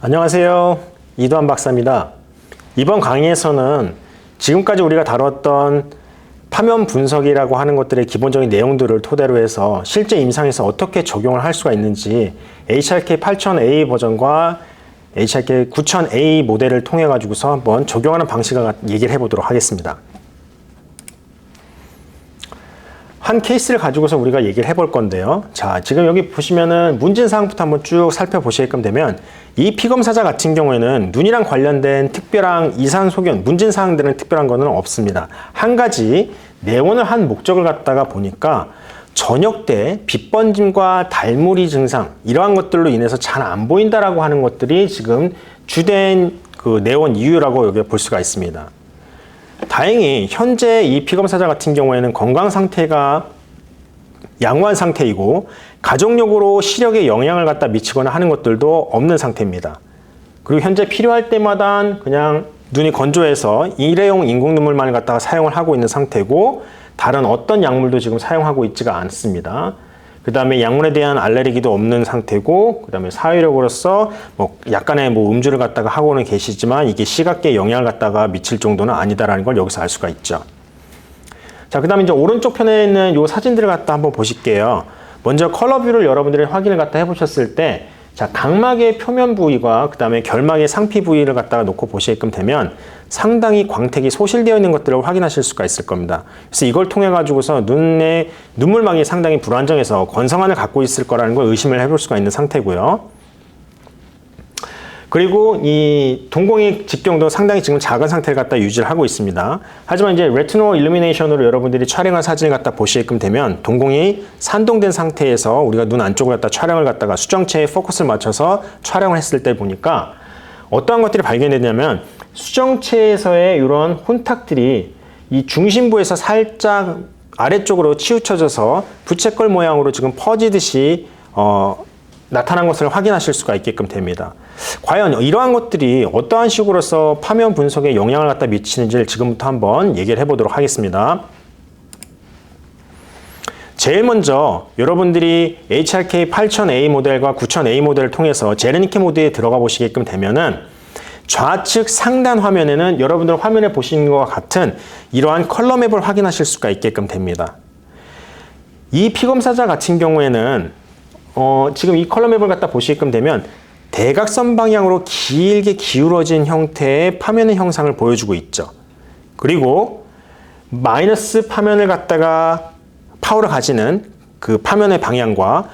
안녕하세요. 이도환 박사입니다. 이번 강의에서는 지금까지 우리가 다뤘던 파면 분석이라고 하는 것들의 기본적인 내용들을 토대로 해서 실제 임상에서 어떻게 적용을 할 수가 있는지 HRK 8000A 버전과 HRK 9000A 모델을 통해 가지고서 한번 적용하는 방식을 얘기를 해보도록 하겠습니다. 한 케이스를 가지고서 우리가 얘기를 해볼 건데요. 자, 지금 여기 보시면은 문진사항부터 한번 쭉 살펴보시게끔 되면 이 피검사자 같은 경우에는 눈이랑 관련된 특별한 이상 소견, 문진사항들은 특별한 거는 없습니다. 한 가지 내원을 한 목적을 갖다가 보니까 저녁 때 빛번짐과 달무리 증상 이러한 것들로 인해서 잘 안 보인다라고 하는 것들이 지금 주된 그 내원 이유라고 여기 볼 수가 있습니다. 다행히 현재 이 피검사자 같은 경우에는 건강 상태가 양호한 상태이고 가족력으로 시력에 영향을 갖다 미치거나 하는 것들도 없는 상태입니다. 그리고 현재 필요할 때마다 그냥 눈이 건조해서 일회용 인공 눈물만을 갖다가 사용을 하고 있는 상태고 다른 어떤 약물도 지금 사용하고 있지가 않습니다. 그 다음에 약물에 대한 알레르기도 없는 상태고 그 다음에 사회력으로서 약간의 음주를 갖다가 하고는 계시지만 이게 시각계에 영향을 갖다가 미칠 정도는 아니다라는 걸 여기서 알 수가 있죠. 자, 그 다음에 이제 오른쪽 편에 있는 요 사진들을 갖다 한번 보실게요. 먼저 컬러뷰를 여러분들이 확인을 갖다 해보셨을 때 자, 각막의 표면 부위와 그 다음에 결막의 상피 부위를 갖다가 놓고 보시게끔 되면 상당히 광택이 소실되어 있는 것들을 확인하실 수가 있을 겁니다. 그래서 이걸 통해 가지고서 눈의 눈물망이 상당히 불안정해서 건성안을 갖고 있을 거라는 걸 의심을 해볼 수가 있는 상태고요. 그리고 이 동공의 직경도 상당히 지금 작은 상태를 갖다 유지를 하고 있습니다. 하지만 이제 레티노 일루미네이션으로 여러분들이 촬영한 사진을 갖다 보시게끔 되면 동공이 산동된 상태에서 우리가 눈 안쪽을 갖다 촬영을 갖다가 수정체에 포커스를 맞춰서 촬영을 했을 때 보니까 어떠한 것들이 발견되냐면 수정체에서의 이런 혼탁들이 이 중심부에서 살짝 아래쪽으로 치우쳐져서 부채꼴 모양으로 지금 퍼지듯이 나타난 것을 확인하실 수가 있게끔 됩니다. 과연 이러한 것들이 어떠한 식으로서 파면 분석에 영향을 갖다 미치는지를 지금부터 한번 얘기를 해보도록 하겠습니다. 제일 먼저 여러분들이 HRK 8000A 모델과 9000A 모델을 통해서 제르니케 모드에 들어가 보시게끔 되면은 좌측 상단 화면에는 여러분들 화면에 보시는 것과 같은 이러한 컬러 맵을 확인하실 수가 있게끔 됩니다. 이 피검사자 같은 경우에는 지금 이 컬러 맵을 갖다 보시게끔 되면 대각선 방향으로 길게 기울어진 형태의 파면의 형상을 보여주고 있죠. 그리고 마이너스 파면을 갖다가 파워를 가지는 그 파면의 방향과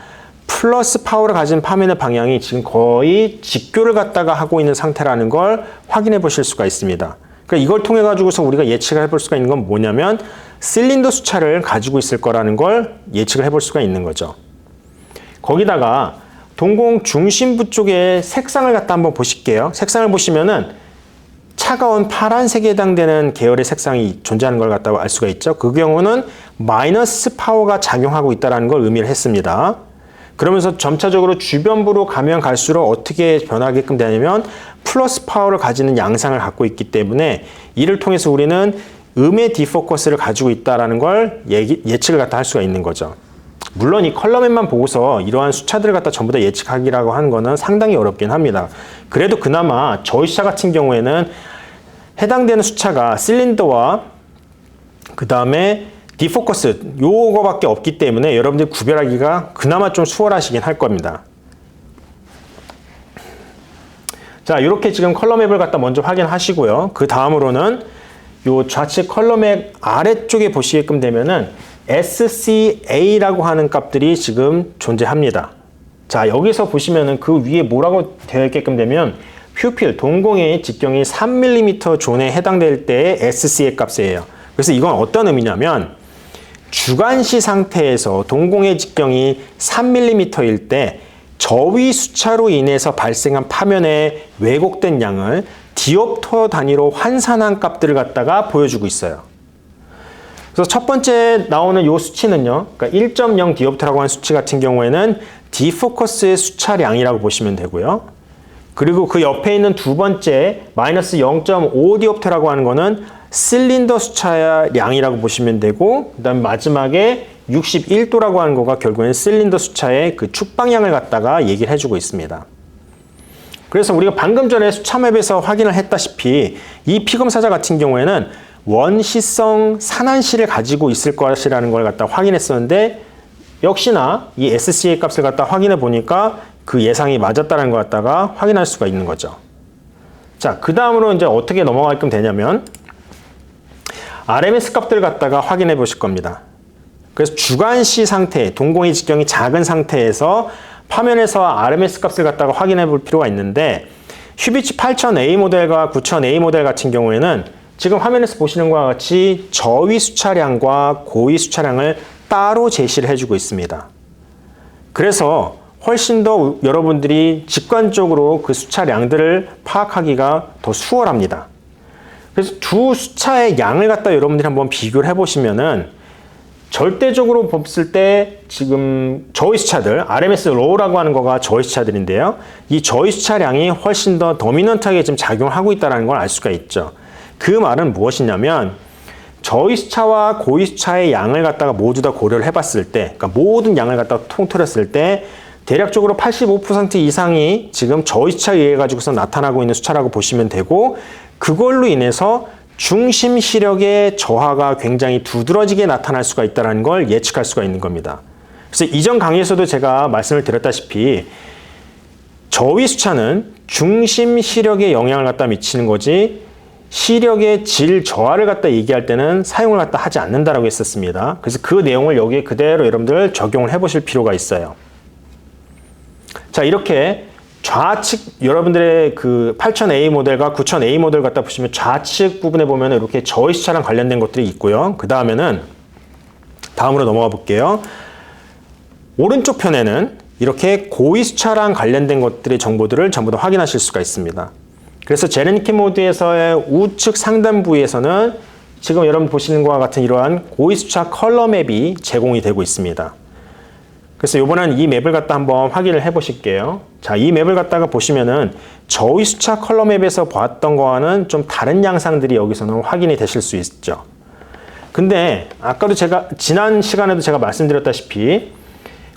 플러스 파워를 가진 파면의 방향이 지금 거의 직교를 갖다가 하고 있는 상태라는 걸 확인해 보실 수가 있습니다. 그러니까 이걸 통해 가지고서 우리가 예측을 해볼 수가 있는 건 뭐냐면 실린더 수차를 가지고 있을 거라는 걸 예측을 해볼 수가 있는 거죠. 거기다가 동공 중심부 쪽에 색상을 갖다 한번 보실게요. 색상을 보시면은 차가운 파란색에 해당되는 계열의 색상이 존재하는 걸 갖다가 알 수가 있죠. 그 경우는 마이너스 파워가 작용하고 있다는 걸 의미를 했습니다. 그러면서 점차적으로 주변부로 가면 갈수록 어떻게 변하게끔 되냐면 플러스 파워를 가지는 양상을 갖고 있기 때문에 이를 통해서 우리는 음의 디포커스를 가지고 있다는 걸 예측을 갖다 할 수가 있는 거죠. 물론 이 컬러맵만 보고서 이러한 수차들을 갖다 전부 다 예측하기라고 하는 거는 상당히 어렵긴 합니다. 그래도 그나마 저희 차 같은 경우에는 해당되는 수차가 실린더와 그 다음에 디포커스 요거밖에 없기 때문에 여러분들이 구별하기가 그나마 좀 수월하시긴 할 겁니다. 자, 이렇게 지금 컬러맵을 갖다 먼저 확인하시고요. 그 다음으로는 요 좌측 컬러맵 아래쪽에 보시게끔 되면은 SCA라고 하는 값들이 지금 존재합니다. 자, 여기서 보시면은 그 위에 뭐라고 되어 있게끔 되면 퓨필, 동공의 직경이 3mm 존에 해당될 때의 SCA 값이에요. 그래서 이건 어떤 의미냐면 주간시 상태에서 동공의 직경이 3mm일 때 저위 수차로 인해서 발생한 파면의 왜곡된 양을 디옵터 단위로 환산한 값들을 갖다가 보여주고 있어요. 그래서 첫 번째 나오는 이 수치는요, 그러니까 1.0 디옵터라고 하는 수치 같은 경우에는 디포커스의 수차량이라고 보시면 되고요. 그리고 그 옆에 있는 두 번째 마이너스 0.5 디옵터라고 하는 거는 실린더 수차량이라고 보시면 되고, 그 다음 마지막에 61도라고 하는 거가 결국엔 실린더 수차의 그 축방향을 갖다가 얘기를 해주고 있습니다. 그래서 우리가 방금 전에 수차맵에서 확인을 했다시피 이 피검사자 같은 경우에는 원시성 산안시를 가지고 있을 것이라는 걸 갖다 확인했었는데 역시나 이 SCA 값을 갖다 확인해 보니까 그 예상이 맞았다는 걸 갖다가 확인할 수가 있는 거죠. 자, 그 다음으로 이제 어떻게 넘어가게끔 되냐면 RMS 값들을 갖다가 확인해 보실 겁니다. 그래서 주간시 상태, 동공의 직경이 작은 상태에서 화면에서 RMS 값을 갖다가 확인해 볼 필요가 있는데 휴비치 8000A 모델과 9000A 모델 같은 경우에는 지금 화면에서 보시는 것과 같이 저위 수차량과 고위 수차량을 따로 제시를 해주고 있습니다. 그래서 훨씬 더 여러분들이 직관적으로 그 수차량들을 파악하기가 더 수월합니다. 그래서 두 수차의 양을 갖다 여러분들이 한번 비교를 해보시면은 절대적으로 봤을 때 지금 저위 수차들, RMS 로우라고 하는 거가 저위 수차들인데요. 이 저위 수차량이 훨씬 더 도미넌트하게 지금 작용하고 있다는 걸 알 수가 있죠. 그 말은 무엇이냐면 저위 수차와 고위 수차의 양을 갖다가 모두 다 고려를 해봤을 때, 그러니까 모든 양을 갖다가 통틀었을 때 대략적으로 85% 이상이 지금 저위 수차에 의해 가지고서 나타나고 있는 수차라고 보시면 되고 그걸로 인해서 중심 시력의 저하가 굉장히 두드러지게 나타날 수가 있다는 걸 예측할 수가 있는 겁니다. 그래서 이전 강의에서도 제가 말씀을 드렸다시피 저위 수차는 중심 시력에 영향을 갖다 미치는 거지 시력의 질 저하를 갖다 얘기할 때는 사용을 갖다 하지 않는다라고 했었습니다. 그래서 그 내용을 여기에 그대로 여러분들 적용을 해보실 필요가 있어요. 자, 이렇게 좌측 여러분들의 그 8000A 모델과 9000A 모델 갖다 보시면 좌측 부분에 보면 이렇게 저위 수차랑 관련된 것들이 있고요. 그 다음에는 다음으로 넘어가 볼게요. 오른쪽 편에는 이렇게 고위 수차랑 관련된 것들의 정보들을 전부 다 확인하실 수가 있습니다. 그래서 제레니키 모드에서의 우측 상단 부위에서는 지금 여러분 보시는 것과 같은 이러한 고위 수차 컬러 맵이 제공이 되고 있습니다. 그래서 이번엔 이 맵을 갖다 한번 확인을 해 보실게요. 자, 이 맵을 갖다가 보시면은 저위 수차 컬러 맵에서 보았던 거와는 좀 다른 양상들이 여기서는 확인이 되실 수 있죠. 근데 아까도 제가 지난 시간에도 제가 말씀드렸다시피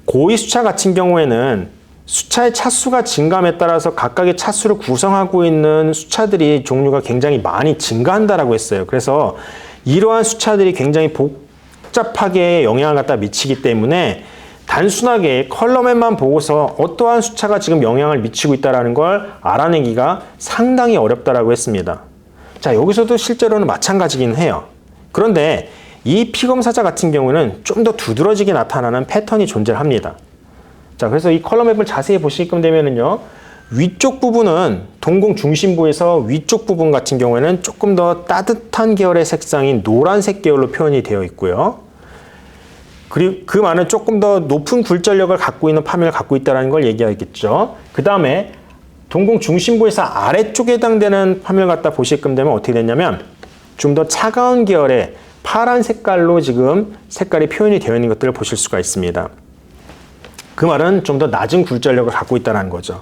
고위 수차 같은 경우에는 수차의 차수가 증감에 따라서 각각의 차수를 구성하고 있는 수차들이 종류가 굉장히 많이 증가한다라고 했어요. 그래서 이러한 수차들이 굉장히 복잡하게 영향을 갖다 미치기 때문에 단순하게 컬러맵만 보고서 어떠한 수차가 지금 영향을 미치고 있다는 걸 알아내기가 상당히 어렵다라고 했습니다. 자, 여기서도 실제로는 마찬가지긴 해요. 그런데 이 피검사자 같은 경우는 좀 더 두드러지게 나타나는 패턴이 존재합니다. 자, 그래서 이 컬러맵을 자세히 보시게끔 되면은요, 위쪽 부분은 동공 중심부에서 위쪽 부분 같은 경우에는 조금 더 따뜻한 계열의 색상인 노란색 계열로 표현이 되어 있고요. 그리고 그 말은 조금 더 높은 굴절력을 갖고 있는 파밀을 갖고 있다는 걸 얘기하겠죠. 그 다음에 동공 중심부에서 아래쪽에 해당되는 파밀을 갖다 보시게끔 되면 어떻게 됐냐면 좀 더 차가운 계열의 파란 색깔로 지금 색깔이 표현이 되어 있는 것들을 보실 수가 있습니다. 그 말은 좀 더 낮은 굴절력을 갖고 있다는 거죠.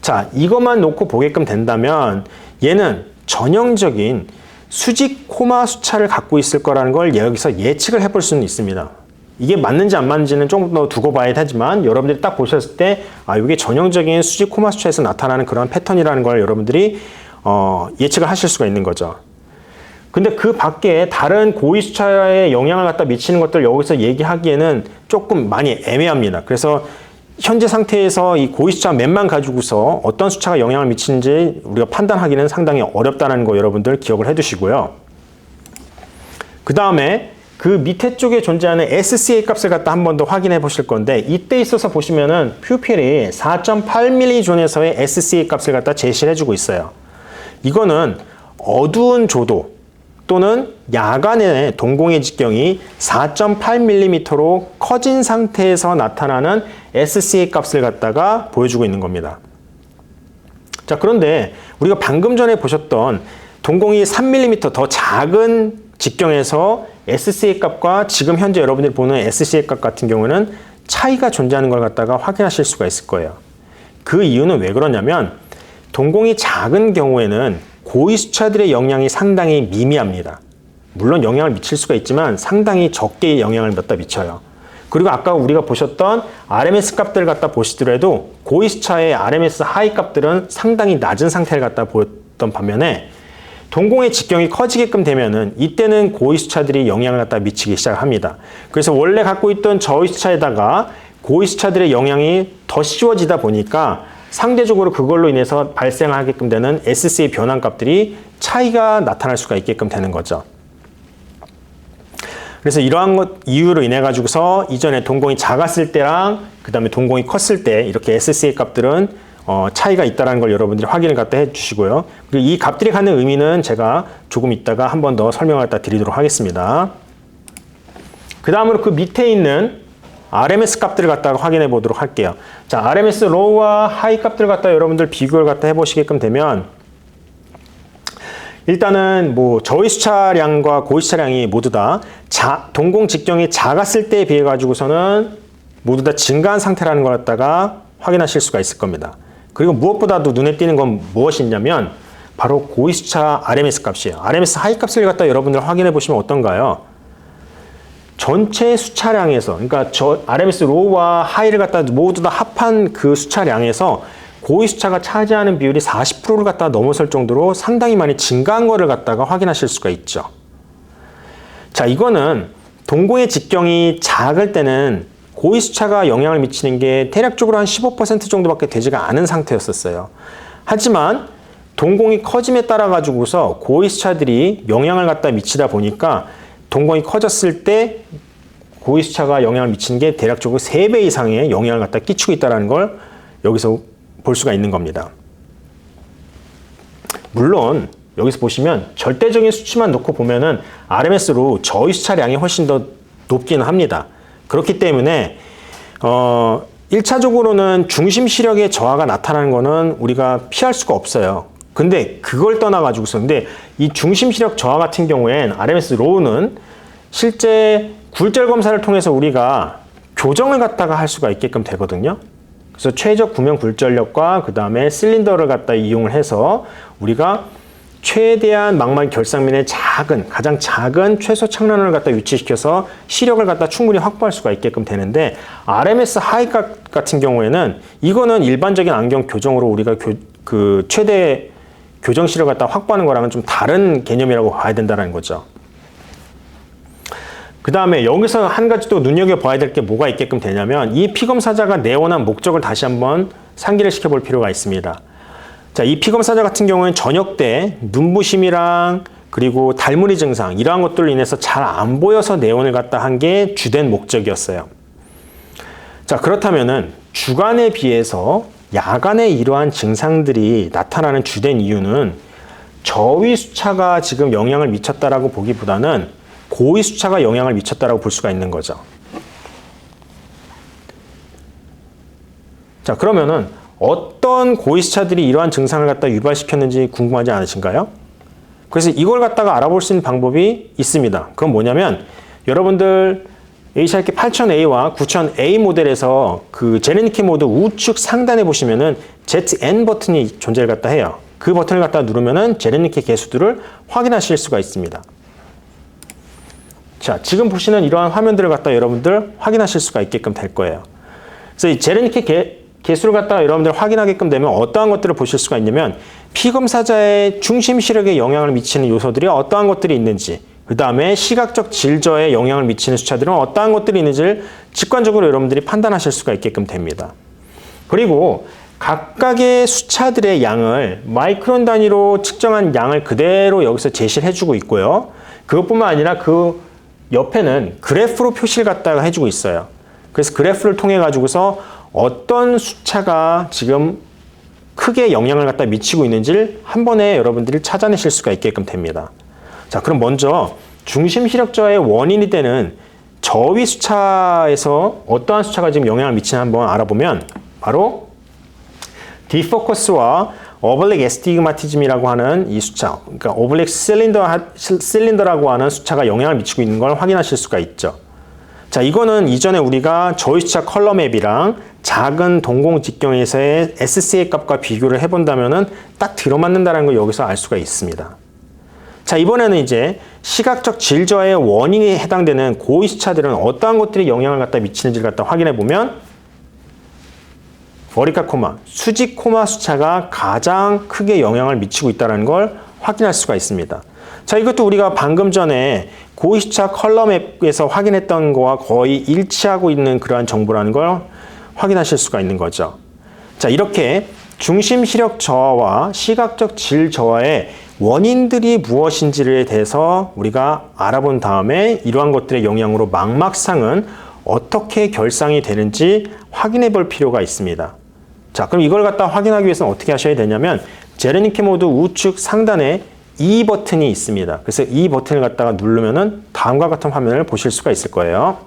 자, 이것만 놓고 보게끔 된다면 얘는 전형적인 수직 코마 수차를 갖고 있을 거라는 걸 여기서 예측을 해볼 수는 있습니다. 이게 맞는지 안 맞는지는 조금 더 두고 봐야 하지만 여러분들이 딱 보셨을 때 이게 전형적인 수직 코마 수차에서 나타나는 그런 패턴이라는 걸 여러분들이 예측을 하실 수가 있는 거죠. 근데 그 밖에 다른 고위 수차에 영향을 갖다 미치는 것들 여기서 얘기하기에는 조금 많이 애매합니다. 그래서 현재 상태에서 이 고위 수차 맵만 가지고서 어떤 수차가 영향을 미치는지 우리가 판단하기는 상당히 어렵다는 거 여러분들 기억을 해두시고요. 그 다음에 그 밑에 쪽에 존재하는 SCA 값을 갖다 한 번 더 확인해 보실 건데 이때 있어서 보시면은 퓨필이 4.8mm 존에서의 SCA 값을 갖다 제시를 해주고 있어요. 이거는 어두운 조도 또는 야간의 동공의 직경이 4.8mm로 커진 상태에서 나타나는 SCA 값을 갖다가 보여주고 있는 겁니다. 자, 그런데 우리가 방금 전에 보셨던 동공이 3mm 더 작은 직경에서 SCA 값과 지금 현재 여러분들이 보는 SCA 값 같은 경우는 차이가 존재하는 걸 갖다가 확인하실 수가 있을 거예요. 그 이유는 왜 그러냐면 동공이 작은 경우에는 고위 수차들의 영향이 상당히 미미합니다. 물론 영향을 미칠 수가 있지만 상당히 적게 영향을 갖다 미쳐요. 그리고 아까 우리가 보셨던 RMS 값들을 갖다 보시더라도 고위 수차의 RMS 하이 값들은 상당히 낮은 상태를 갖다 보였던 반면에 동공의 직경이 커지게끔 되면은 이때는 고위 수차들이 영향을 갖다 미치기 시작합니다. 그래서 원래 갖고 있던 저위 수차에다가 고위 수차들의 영향이 더 씌워지다 보니까 상대적으로 그걸로 인해서 발생하게끔 되는 SC의 변환 값들이 차이가 나타날 수가 있게끔 되는 거죠. 그래서 이러한 것 이유로 인해 가지고서 이전에 동공이 작았을 때랑 그 다음에 동공이 컸을 때 이렇게 SC의 값들은 차이가 있다는 걸 여러분들이 확인을 갖다 해주시고요. 그리고 이 값들이 갖는 의미는 제가 조금 이따가 한 번 더 설명을 갖다 드리도록 하겠습니다. 그 다음으로 그 밑에 있는 RMS 값들을 갖다가 확인해 보도록 할게요. 자, RMS 로우와 하이 값들을 갖다 여러분들 비교를 갖다 해보시게끔 되면 일단은 뭐 저위 수차량과 고위 수차량이 모두 다 동공 직경이 작았을 때에 비해 가지고서는 모두 다 증가한 상태라는 걸 갖다가 확인하실 수가 있을 겁니다. 그리고 무엇보다도 눈에 띄는 건 무엇이냐면 바로 고위 수차 RMS 값이에요. RMS 하이 값을 갖다 여러분들 확인해 보시면 어떤가요? 전체 수차량에서, 그러니까 RMS 로우와 하이를 갖다 모두 다 합한 그 수차량에서 고위 수차가 차지하는 비율이 40%를 갖다 넘어설 정도로 상당히 많이 증가한 거를 갖다가 확인하실 수가 있죠. 자, 이거는 동공의 직경이 작을 때는 고위 수차가 영향을 미치는 게 대략적으로 한 15% 정도밖에 되지가 않은 상태였었어요. 하지만 동공이 커짐에 따라 가지고서 고위 수차들이 영향을 갖다 미치다 보니까 동공이 커졌을 때 고위 수차가 영향을 미치는 게 대략적으로 3배 이상의 영향을 갖다 끼치고 있다는 걸 여기서 볼 수가 있는 겁니다. 물론 여기서 보시면 절대적인 수치만 놓고 보면은 RMS로 저위 수차량이 훨씬 더 높기는 합니다. 그렇기 때문에 1차적으로는 중심 시력의 저하가 나타나는 거는 우리가 피할 수가 없어요. 근데 그걸 떠나가지고서 근데 이 중심 시력 저하 같은 경우엔 RMS 로우는 실제 굴절 검사를 통해서 우리가 교정을 갖다가 할 수가 있게끔 되거든요. 그래서 최적 구명 굴절력과 그 다음에 실린더를 갖다 이용을 해서 우리가 최대한 망막 결상면의 가장 작은 최소 착란을 갖다 위치시켜서 시력을 갖다 충분히 확보할 수가 있게끔 되는데 RMS 하이 같은 경우에는 이거는 일반적인 안경 교정으로 우리가 그 최대 교정 시력을 갖다 확보하는 거랑은 좀 다른 개념이라고 봐야 된다는 거죠. 그 다음에 여기서 한 가지 또 눈여겨봐야 될 게 뭐가 있게끔 되냐면 이 피검사자가 내원한 목적을 다시 한번 상기를 시켜볼 필요가 있습니다. 자, 이 피검사자 같은 경우는 저녁 때 눈부심이랑 그리고 달무리 증상 이러한 것들로 인해서 잘 안 보여서 내원을 갖다 한 게 주된 목적이었어요. 자, 그렇다면은 주간에 비해서 야간에 이러한 증상들이 나타나는 주된 이유는 저위 수차가 지금 영향을 미쳤다라고 보기보다는 고위 수차가 영향을 미쳤다라고 볼 수가 있는 거죠. 자, 그러면은 어떤 고위 수차들이 이러한 증상을 갖다 유발시켰는지 궁금하지 않으신가요? 그래서 이걸 갖다가 알아볼 수 있는 방법이 있습니다. 그건 뭐냐면 여러분들 HRK 8000A와 9000A 모델에서 그 제네니케 모드 우측 상단에 보시면은 ZN 버튼이 존재를 갖다 해요. 그 버튼을 갖다 누르면은 제네니케 개수들을 확인하실 수가 있습니다. 자, 지금 보시는 이러한 화면들을 갖다 여러분들 확인하실 수가 있게끔 될 거예요. 그래서 이 제네니케 개수를 갖다가 여러분들 확인하게끔 되면 어떠한 것들을 보실 수가 있냐면 피검사자의 중심 시력에 영향을 미치는 요소들이 어떠한 것들이 있는지, 그 다음에 시각적 질저에 영향을 미치는 수차들은 어떠한 것들이 있는지를 직관적으로 여러분들이 판단하실 수가 있게끔 됩니다. 그리고 각각의 수차들의 양을 마이크론 단위로 측정한 양을 그대로 여기서 제시를 해주고 있고요. 그것뿐만 아니라 그 옆에는 그래프로 표시를 갖다가 해주고 있어요. 그래서 그래프를 통해 가지고서 어떤 수차가 지금 크게 영향을 갖다 미치고 있는지를 한 번에 여러분들이 찾아내실 수가 있게끔 됩니다. 자, 그럼 먼저 중심 시력 저하의 원인이 되는 저위 수차에서 어떠한 수차가 지금 영향을 미치나 한번 알아보면 바로 디포커스와 오블릭 에스티그마티즘이라고 하는 이 수차, 그러니까 오블릭 실린더라고 하는 수차가 영향을 미치고 있는 걸 확인하실 수가 있죠. 자, 이거는 이전에 우리가 저위 수차 컬러맵이랑 작은 동공 직경에서의 SCA 값과 비교를 해본다면은 딱 들어맞는다는 걸 여기서 알 수가 있습니다. 자, 자, 이번에는 이제 시각적 질 저하의 원인에 해당되는 고위 수차들은 어떠한 것들이 영향을 갖다 미치는지를 갖다 확인해 보면 버리카 코마, 수직 코마 수차가 가장 크게 영향을 미치고 있다는 걸 확인할 수가 있습니다. 자, 이것도 우리가 방금 전에 고위 수차 컬럼에서 확인했던 거와 거의 일치하고 있는 그러한 정보라는 걸 확인하실 수가 있는 거죠. 자, 이렇게 중심 시력 저하와 시각적 질 저하의 원인들이 무엇인지에 대해서 우리가 알아본 다음에 이러한 것들의 영향으로 망막상은 어떻게 결상이 되는지 확인해 볼 필요가 있습니다. 자, 그럼 이걸 갖다 확인하기 위해서는 어떻게 하셔야 되냐면 제르니케 모드 우측 상단에 E 버튼이 있습니다. 그래서 이 버튼을 갖다가 누르면은 다음과 같은 화면을 보실 수가 있을 거예요.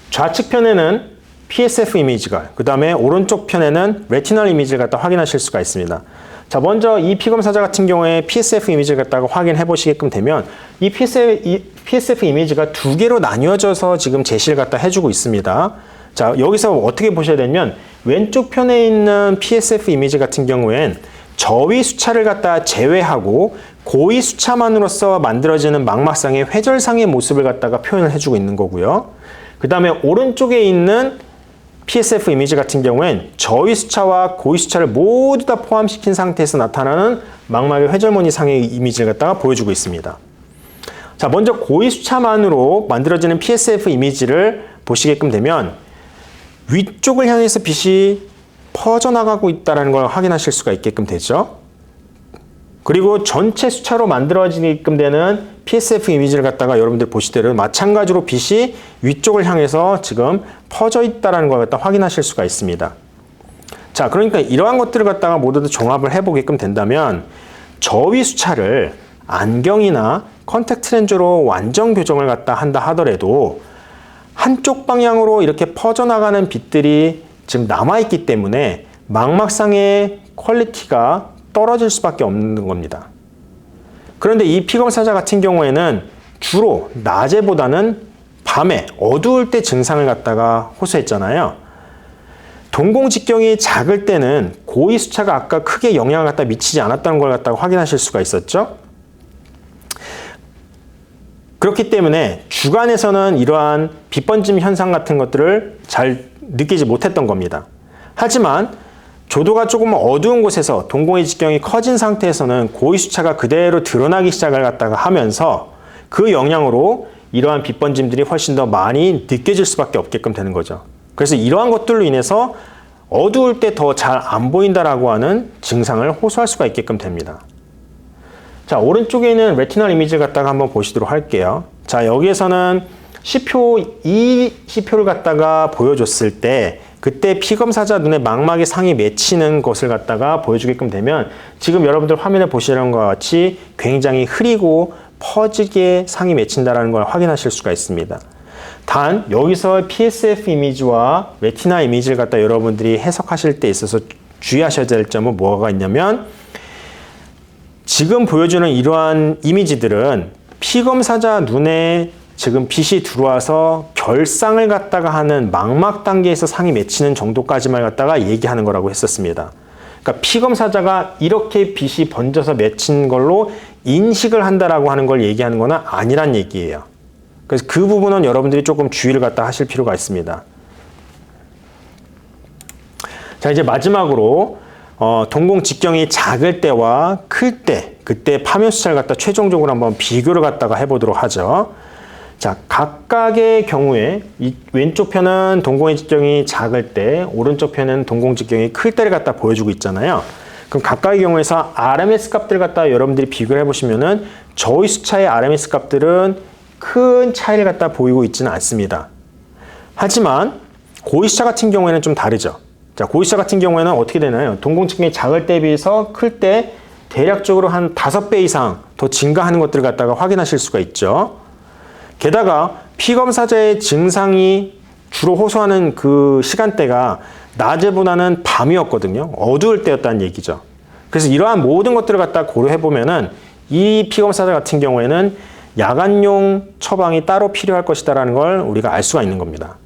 좌측 편에는 PSF 이미지가, 그 다음에 오른쪽 편에는 레티널 이미지를 갖다 확인하실 수가 있습니다. 자, 먼저 이 피검사자 같은 경우에 PSF 이미지를 갖다가 확인해 보시게끔 되면 이 PSF 이미지가 두 개로 나뉘어져서 지금 제시를 갖다 해주고 있습니다. 자, 여기서 어떻게 보셔야 되냐면 왼쪽 편에 있는 PSF 이미지 같은 경우엔 저위 수차를 갖다 제외하고 고위 수차만으로서 만들어지는 망막상의 회절상의 모습을 갖다가 표현을 해주고 있는 거고요. 그 다음에 오른쪽에 있는 PSF 이미지 같은 경우엔 저위 수차와 고위 수차를 모두 다 포함시킨 상태에서 나타나는 망막의 회절무늬 상의 이미지를 갖다가 보여주고 있습니다. 자, 먼저 고위 수차만으로 만들어지는 PSF 이미지를 보시게끔 되면 위쪽을 향해서 빛이 퍼져나가고 있다는 걸 확인하실 수가 있게끔 되죠. 그리고 전체 수차로 만들어지게끔 되는 PSF 이미지를 갖다가 여러분들 보시대로 마찬가지로 빛이 위쪽을 향해서 지금 퍼져 있다는 걸 갖다 확인하실 수가 있습니다. 자, 그러니까 이러한 것들을 갖다가 모두 다 종합을 해보게끔 된다면 저위 수차를 안경이나 컨택트 렌즈로 완전 교정을 갖다 한다 하더라도 한쪽 방향으로 이렇게 퍼져나가는 빛들이 지금 남아있기 때문에 망막상의 퀄리티가 떨어질 수밖에 없는 겁니다. 그런데 이 피검사자 같은 경우에는 주로 낮에보다는 밤에 어두울 때 증상을 갖다가 호소했잖아요. 동공직경이 작을 때는 고위 수차가 아까 크게 영향을 갖다 미치지 않았다는 걸 갖다가 확인하실 수가 있었죠. 그렇기 때문에 주간에서는 이러한 빛번짐 현상 같은 것들을 잘 느끼지 못했던 겁니다. 하지만 조도가 조금 어두운 곳에서 동공의 직경이 커진 상태에서는 고위 수차가 그대로 드러나기 시작을 갖다가 하면서 그 영향으로 이러한 빛번짐들이 훨씬 더 많이 느껴질 수밖에 없게끔 되는 거죠. 그래서 이러한 것들로 인해서 어두울 때 더 잘 안 보인다라고 하는 증상을 호소할 수가 있게끔 됩니다. 자, 오른쪽에 있는 레티널 이미지를 갖다가 한번 보시도록 할게요. 자, 여기에서는 이 C표를 갖다가 보여줬을 때 그때 피검사자 눈에 망막의 상이 맺히는 것을 갖다가 보여주게끔 되면 지금 여러분들 화면에 보시는 것과 같이 굉장히 흐리고 퍼지게 상이 맺힌다는 걸 확인하실 수가 있습니다. 단 여기서 PSF 이미지와 레티나 이미지를 갖다 여러분들이 해석하실 때 있어서 주의하셔야 될 점은 뭐가 있냐면 지금 보여주는 이러한 이미지들은 피검사자 눈에 지금 빛이 들어와서 결상을 갖다가 하는 망막 단계에서 상이 맺히는 정도까지만 갖다가 얘기하는 거라고 했었습니다. 그러니까 피검사자가 이렇게 빛이 번져서 맺힌 걸로 인식을 한다라고 하는 걸 얘기하는 거는 아니란 얘기예요. 그래서 그 부분은 여러분들이 조금 주의를 갖다 하실 필요가 있습니다. 자, 이제 마지막으로 동공 직경이 작을 때와 클 때, 그때 파면 수차를 갖다 최종적으로 한번 비교를 갖다가 해보도록 하죠. 자, 각각의 경우에 이 왼쪽 편은 동공의 직경이 작을 때, 오른쪽 편은 동공 직경이 클 때를 갖다 보여주고 있잖아요. 그럼 각각의 경우에서 RMS 값들을 갖다 여러분들이 비교를 해보시면은 저위 수차의 RMS 값들은 큰 차이를 갖다 보이고 있지는 않습니다. 하지만 고위 수차 같은 경우에는 좀 다르죠. 자, 고위 수차 같은 경우에는 어떻게 되나요? 동공 직경이 작을 때에 비해서 클 때 대략적으로 한 5배 이상 더 증가하는 것들을 갖다가 확인하실 수가 있죠. 게다가 피검사자의 증상이 주로 호소하는 그 시간대가 낮에보다는 밤이었거든요. 어두울 때였다는 얘기죠. 그래서 이러한 모든 것들을 갖다 고려해보면은 이 피검사자 같은 경우에는 야간용 처방이 따로 필요할 것이다라는 걸 우리가 알 수가 있는 겁니다.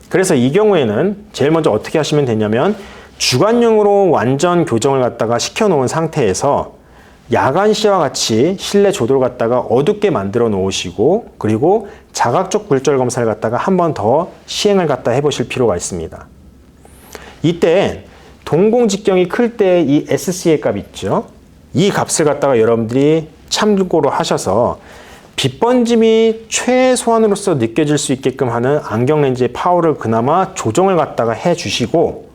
그래서 이 경우에는 제일 먼저 어떻게 하시면 되냐면 주간용으로 완전 교정을 갖다가 시켜놓은 상태에서 야간시와 같이 실내 조도를 갖다가 어둡게 만들어 놓으시고 그리고 자각적 굴절 검사를 갖다가 한 번 더 시행을 갖다 해보실 필요가 있습니다. 이때 동공직경이 클 때 이 SC의 값 있죠. 이 값을 갖다가 여러분들이 참고로 하셔서 빛번짐이 최소한으로서 느껴질 수 있게끔 하는 안경 렌즈의 파워를 그나마 조정을 갖다가 해주시고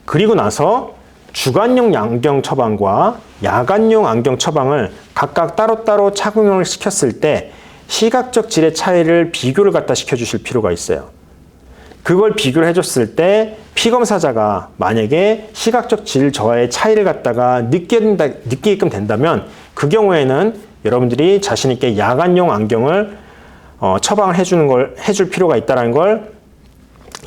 그리고 나서 주간용 안경 처방과 야간용 안경 처방을 각각 따로따로 착용을 시켰을 때 시각적 질의 차이를 비교를 갖다 시켜주실 필요가 있어요. 그걸 비교를 해줬을 때 피검사자가 만약에 시각적 질 저하의 차이를 갖다가 느끼게끔 된다면 그 경우에는 여러분들이 자신 있게 야간용 안경을 처방을 해줄 필요가 있다는 걸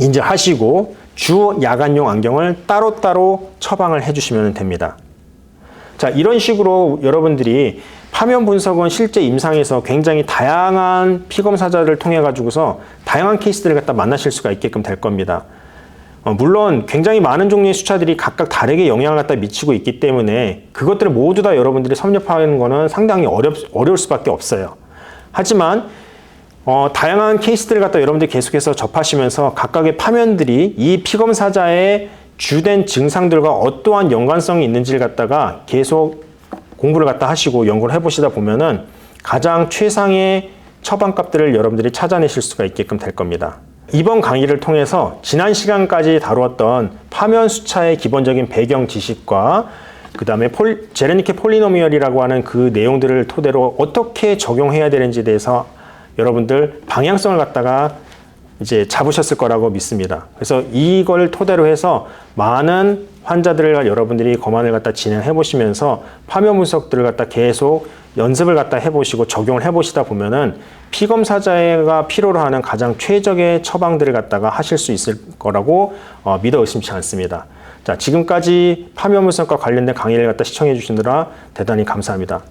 인지하시고 주 야간용 안경을 따로따로 처방을 해주시면 됩니다. 자, 이런 식으로 여러분들이 파면 분석은 실제 임상에서 굉장히 다양한 피검사자를 통해 가지고서 다양한 케이스들을 갖다 만나실 수가 있게끔 될 겁니다. 물론 굉장히 많은 종류의 수차들이 각각 다르게 영향을 갖다 미치고 있기 때문에 그것들을 모두 다 여러분들이 섭렵하는 것은 상당히 어려울 수밖에 없어요. 하지만 다양한 케이스들을 갖다 여러분들이 계속해서 접하시면서 각각의 파면들이 이 피검사자의 주된 증상들과 어떠한 연관성이 있는지를 갖다가 계속 공부를 갖다 하시고 연구를 해보시다 보면은 가장 최상의 처방값들을 여러분들이 찾아내실 수가 있게끔 될 겁니다. 이번 강의를 통해서 지난 시간까지 다루었던 파면 수차의 기본적인 배경 지식과 그 다음에 제르니케 폴리노미얼이라고 하는 그 내용들을 토대로 어떻게 적용해야 되는지에 대해서 여러분들 방향성을 갖다가 이제 잡으셨을 거라고 믿습니다. 그래서 이걸 토대로 해서 많은 환자들을 여러분들이 검안을 갖다 진행해 보시면서 파면 분석들을 갖다 계속 연습을 갖다 해보시고 적용을 해보시다 보면은 피검사자가 필요로 하는 가장 최적의 처방들을 갖다가 하실 수 있을 거라고 믿어 의심치 않습니다. 자, 지금까지 파면 분석과 관련된 강의를 갖다 시청해 주시느라 대단히 감사합니다.